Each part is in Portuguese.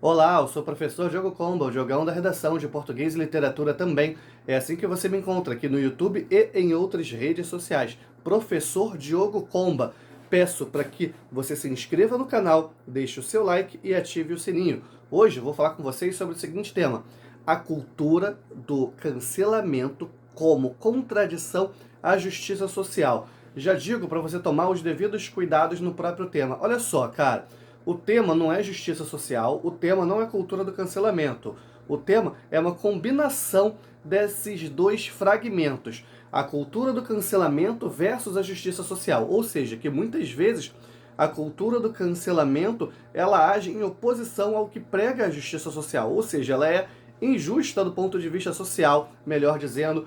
Olá, eu sou o professor Diogo Comba, o Diogão da redação de Português e Literatura também. É assim que você me encontra aqui no YouTube e em outras redes sociais. Professor Diogo Comba. Peço para que você se inscreva no canal, deixe o seu like e ative o sininho. Hoje eu vou falar com vocês sobre o seguinte tema: a cultura do cancelamento como contradição à justiça social. Já digo para você tomar os devidos cuidados no próprio tema. Olha só, cara. O tema não é justiça social, o tema não é cultura do cancelamento. O tema é uma combinação desses dois fragmentos, a cultura do cancelamento versus a justiça social. Ou seja, que muitas vezes a cultura do cancelamento ela age em oposição ao que prega a justiça social, ou seja, ela é injusta do ponto de vista social, melhor dizendo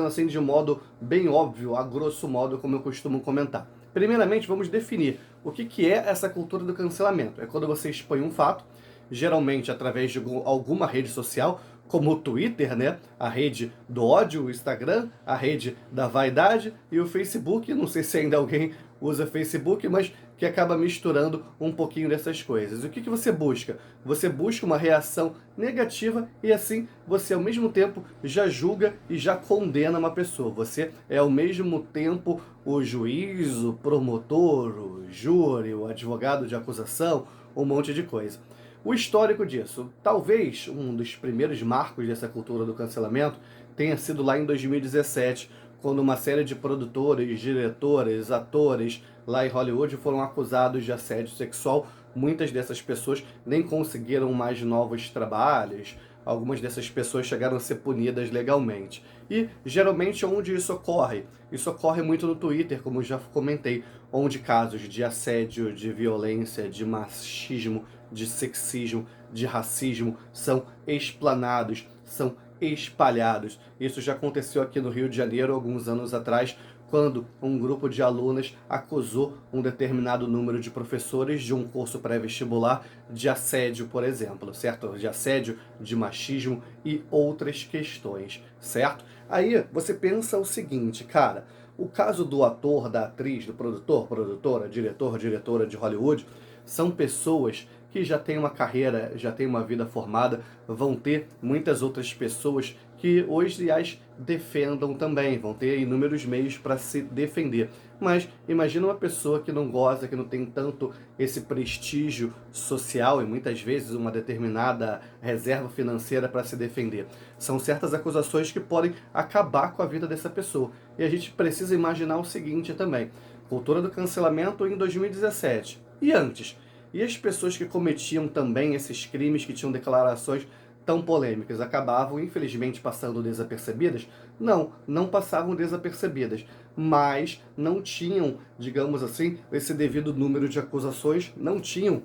assim de um modo bem óbvio, a grosso modo, como eu costumo comentar. Primeiramente, vamos definir o que é essa cultura do cancelamento. É quando você expõe um fato, geralmente através de alguma rede social, como o Twitter, né? A rede do ódio, o Instagram, a rede da vaidade e o Facebook. Não sei se ainda alguém usa Facebook, mas que acaba misturando um pouquinho dessas coisas. O que você busca? Você busca uma reação negativa e assim você ao mesmo tempo já julga e já condena uma pessoa. Você é ao mesmo tempo o juiz, o promotor, o júri, o advogado de acusação, um monte de coisa. O histórico disso, talvez um dos primeiros marcos dessa cultura do cancelamento tenha sido lá em 2017, quando uma série de produtores, diretores, atores lá em Hollywood foram acusados de assédio sexual. Muitas dessas pessoas nem conseguiram mais novos trabalhos, algumas dessas pessoas chegaram a ser punidas legalmente. E geralmente onde isso ocorre? Isso ocorre muito no Twitter, como já comentei, onde casos de assédio, de violência, de machismo, de sexismo, de racismo são explanados, são espalhados. Isso já aconteceu aqui no Rio de Janeiro alguns anos atrás, quando um grupo de alunas acusou um determinado número de professores de um curso pré-vestibular de assédio, por exemplo, certo? De assédio, de machismo e outras questões, certo? Aí você pensa o seguinte, cara, o caso do ator, da atriz, do produtor, produtora, diretor, diretora de Hollywood, são pessoas que já têm uma carreira, já têm uma vida formada, vão ter muitas outras pessoas que hoje as defendam também, vão ter inúmeros meios para se defender. Mas imagina uma pessoa que não goza, que não tem tanto esse prestígio social e muitas vezes uma determinada reserva financeira para se defender. São certas acusações que podem acabar com a vida dessa pessoa. E a gente precisa imaginar o seguinte também: cultura do cancelamento em 2017. E antes? E as pessoas que cometiam também esses crimes, que tinham declarações tão polêmicas, acabavam infelizmente passando desapercebidas? Não, não passavam desapercebidas, mas não tinham, digamos assim, esse devido número de acusações, não tinham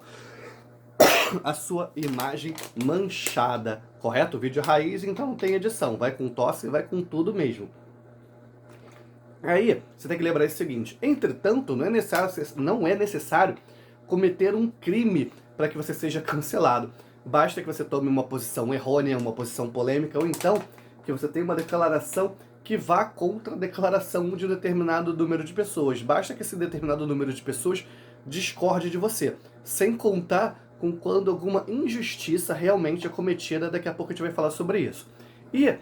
a sua imagem manchada, correto? O vídeo é raiz, então não tem edição, vai com tosse, vai com tudo mesmo. Aí, você tem que lembrar o seguinte: entretanto, não é necessário cometer um crime para que você seja cancelado. Basta que você tome uma posição errônea, uma posição polêmica, ou então que você tenha uma declaração que vá contra a declaração de um determinado número de pessoas. Basta que esse determinado número de pessoas discorde de você, sem contar com quando alguma injustiça realmente é cometida. Daqui a pouco a gente vai falar sobre isso. E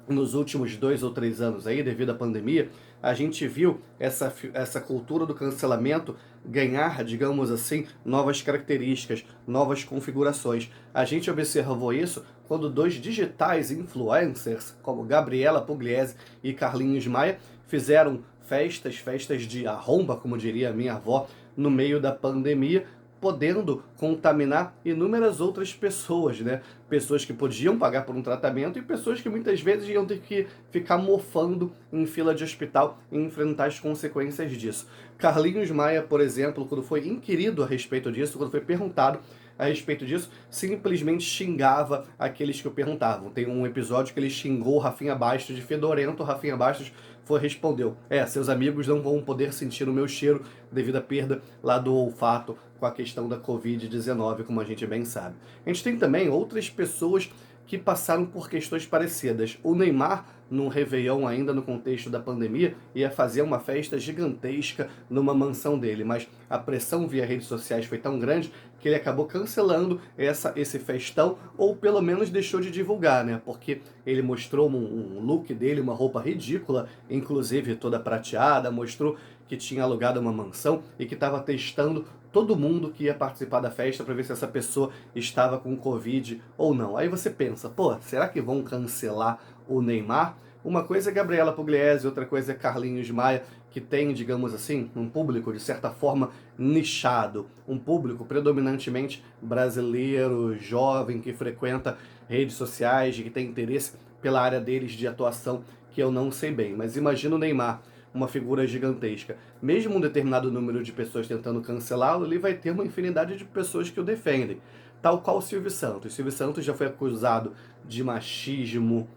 nos últimos 2 ou 3 anos aí, devido à pandemia, a gente viu essa cultura do cancelamento ganhar, digamos assim, novas características, novas configurações. A gente observou isso quando dois digitais influencers, como Gabriela Pugliese e Carlinhos Maia, fizeram festas de arromba, como diria a minha avó, no meio da pandemia, podendo contaminar inúmeras outras pessoas, né? Pessoas que podiam pagar por um tratamento e pessoas que muitas vezes iam ter que ficar mofando em fila de hospital e enfrentar as consequências disso. Carlinhos Maia, por exemplo, quando foi inquirido a respeito disso, quando foi perguntado a respeito disso, simplesmente xingava aqueles que o perguntavam. Tem um episódio que ele xingou o Rafinha Bastos de fedorento. O Rafinha Bastos respondeu: seus amigos não vão poder sentir o meu cheiro devido à perda lá do olfato com a questão da Covid-19, como a gente bem sabe. A gente tem também outras pessoas que passaram por questões parecidas. O Neymar, num Réveillon ainda no contexto da pandemia, ia fazer uma festa gigantesca numa mansão dele, mas a pressão via redes sociais foi tão grande que ele acabou cancelando esse festão, ou pelo menos deixou de divulgar, né? Porque ele mostrou um look dele, uma roupa ridícula, inclusive toda prateada, mostrou que tinha alugado uma mansão e que estava testando todo mundo que ia participar da festa para ver se essa pessoa estava com Covid ou não. Aí você pensa, pô, será que vão cancelar o Neymar? Uma coisa é Gabriela Pugliese, outra coisa é Carlinhos Maia, que tem, digamos assim, um público de certa forma nichado, um público predominantemente brasileiro, jovem, que frequenta redes sociais, que tem interesse pela área deles de atuação, que eu não sei bem. Mas imagina o Neymar, uma figura gigantesca. Mesmo um determinado número de pessoas tentando cancelá-lo, ele vai ter uma infinidade de pessoas que o defendem. Tal qual o Silvio Santos. Silvio Santos já foi acusado de machismo,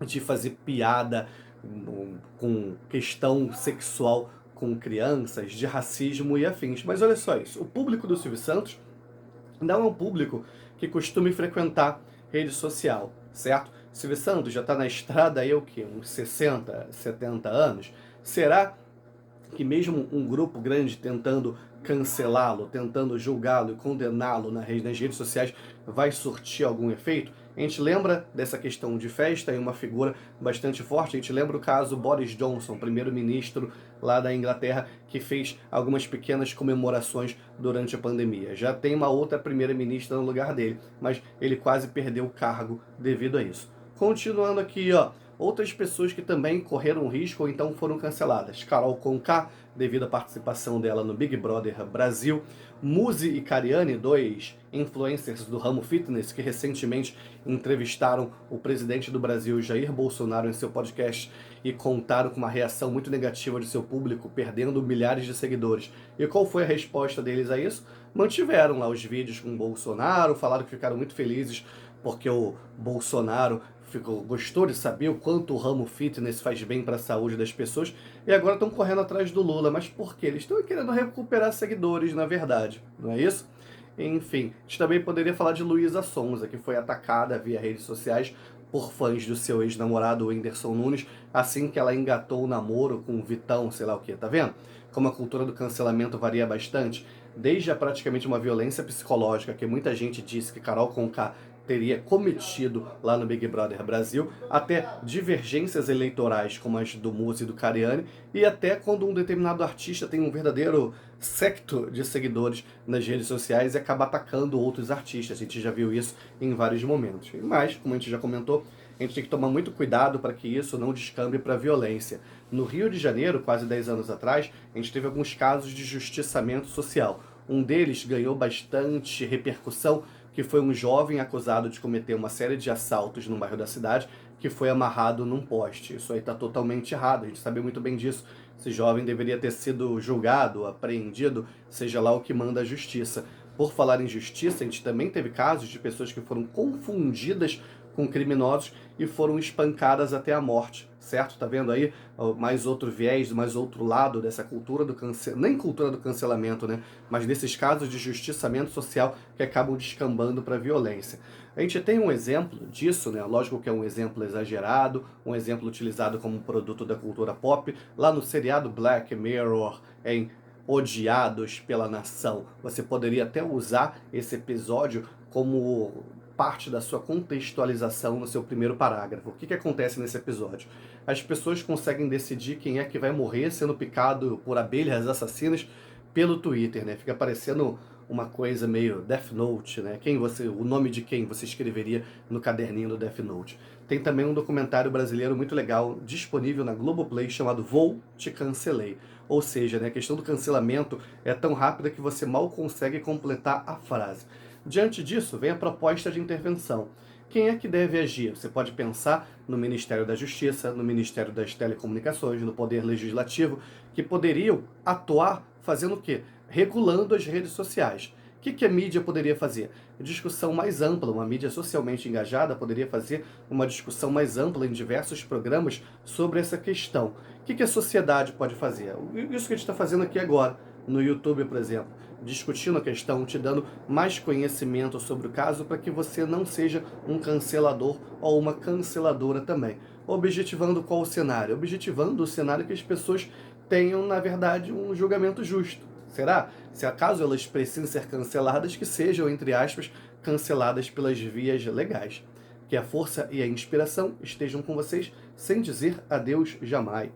de fazer piada com questão sexual com crianças, de racismo e afins. Mas olha só isso, o público do Silvio Santos não é um público que costuma frequentar rede social, certo? Silvio Santos já está na estrada aí o quê? Uns 60, 70 anos. Será que mesmo um grupo grande tentando cancelá-lo, tentando julgá-lo e condená-lo nas redes sociais vai surtir algum efeito? A gente lembra dessa questão de festa e uma figura bastante forte. A gente lembra o caso Boris Johnson, primeiro-ministro lá da Inglaterra, que fez algumas pequenas comemorações durante a pandemia. Já tem uma outra primeira-ministra no lugar dele, mas ele quase perdeu o cargo devido a isso. Continuando aqui, ó, outras pessoas que também correram risco ou então foram canceladas. Carol Conká, devido à participação dela no Big Brother Brasil. Muzi e Cariani, dois influencers do ramo fitness que recentemente entrevistaram o presidente do Brasil, Jair Bolsonaro, em seu podcast e contaram com uma reação muito negativa de seu público, perdendo milhares de seguidores. E qual foi a resposta deles a isso? Mantiveram lá os vídeos com o Bolsonaro, falaram que ficaram muito felizes porque o Bolsonaro gostou de saber o quanto o ramo fitness faz bem para a saúde das pessoas e agora estão correndo atrás do Lula. Mas por quê? Eles estão querendo recuperar seguidores, na verdade, não é isso? Enfim, a gente também poderia falar de Luísa Sonza, que foi atacada via redes sociais por fãs do seu ex-namorado Whindersson Nunes, assim que ela engatou o namoro com o Vitão, sei lá o que, tá vendo? Como a cultura do cancelamento varia bastante, desde praticamente uma violência psicológica, que muita gente disse que Carol Conká teria cometido lá no Big Brother Brasil, até divergências eleitorais como as do Muzi e do Cariani, e até quando um determinado artista tem um verdadeiro secto de seguidores nas redes sociais e acaba atacando outros artistas. A gente já viu isso em vários momentos. Mas, como a gente já comentou, a gente tem que tomar muito cuidado para que isso não descambe para violência. No Rio de Janeiro, quase 10 anos atrás, a gente teve alguns casos de justiçamento social. Um deles ganhou bastante repercussão, que foi um jovem acusado de cometer uma série de assaltos no bairro da cidade, que foi amarrado num poste. Isso aí está totalmente errado, a gente sabe muito bem disso. Esse jovem deveria ter sido julgado, apreendido, seja lá o que manda a justiça. Por falar em justiça, a gente também teve casos de pessoas que foram confundidas com criminosos e foram espancadas até a morte, certo? Tá vendo aí mais outro viés, mais outro lado dessa cultura do cancelamento, nem cultura do cancelamento, né? Mas desses casos de justiçamento social que acabam descambando para violência. A gente tem um exemplo disso, né? Lógico que é um exemplo exagerado, um exemplo utilizado como produto da cultura pop, lá no seriado Black Mirror, em Odiados pela Nação. Você poderia até usar esse episódio como parte da sua contextualização no seu primeiro parágrafo. O que acontece nesse episódio? As pessoas conseguem decidir quem é que vai morrer sendo picado por abelhas assassinas pelo Twitter, né? Fica parecendo uma coisa meio Death Note, né? O nome de quem você escreveria no caderninho do Death Note. Tem também um documentário brasileiro muito legal disponível na Globoplay chamado Vou Te Cancelei. Ou seja, né, a questão do cancelamento é tão rápida que você mal consegue completar a frase. Diante disso, vem a proposta de intervenção. Quem é que deve agir? Você pode pensar no Ministério da Justiça, no Ministério das Telecomunicações, no Poder Legislativo, que poderiam atuar fazendo o quê? Regulando as redes sociais. O que a mídia poderia fazer? Discussão mais ampla, uma mídia socialmente engajada poderia fazer uma discussão mais ampla em diversos programas sobre essa questão. O que a sociedade pode fazer? Isso que a gente está fazendo aqui agora, no YouTube, por exemplo. discutindo a questão, te dando mais conhecimento sobre o caso para que você não seja um cancelador ou uma canceladora também. Objetivando qual o cenário? Objetivando o cenário que as pessoas tenham, na verdade, um julgamento justo. Será? Se acaso elas precisem ser canceladas, que sejam, entre aspas, canceladas pelas vias legais. Que a força e a inspiração estejam com vocês, sem dizer adeus jamais.